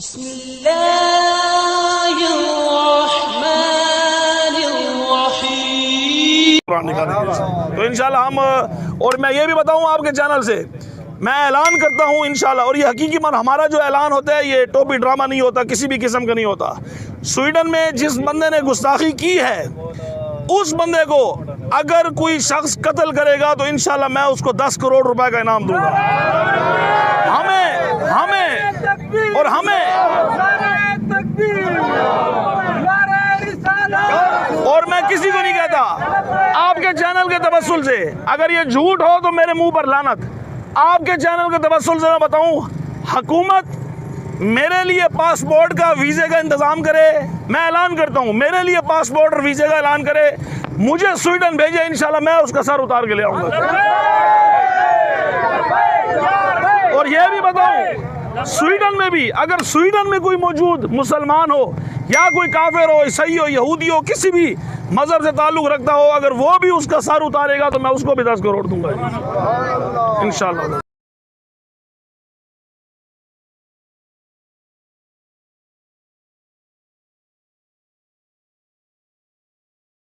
तो इंशाल्लाह हम, और मैं ये भी बताऊं आपके चैनल से, मैं ऐलान करता हूं इंशाल्लाह, और ये हकीकी मन हमारा जो ऐलान होता है ये टोपी ड्रामा नहीं होता, किसी भी किस्म का नहीं होता। स्वीडन में जिस बंदे ने गुस्ताखी की है उस बंदे को अगर कोई शख्स कत्ल करेगा तो इंशाल्लाह मैं उसको 10 करोड़ रुपए का इनाम दूंगा। और मैं किसी को नहीं कहता, आपके चैनल के तवस्सुल से अगर ये झूठ हो तो मेरे मुंह पर लानत। आपके चैनल के तवस्सुल से मैं बताऊं, हुकूमत मेरे लिए पासपोर्ट का वीज़े का इंतज़ाम करे। मैं ऐलान करता हूं, मेरे लिए पासपोर्ट और वीज़े का ऐलान करे, मुझे स्वीडन भेजे, इंशाल्लाह मैं उसका सर उतार के ले आऊंगा। और यह भी बताऊं, स्वीडन में भी अगर स्वीडन में कोई मौजूद मुसलमान हो या कोई काफिर हो, ईसाई हो, यहूदी हो, किसी भी मजहब से ताल्लुक रखता हो, अगर वो भी उसका सर उतारेगा तो मैं उसको भी 10 करोड़ दूंगा इंशाल्लाह।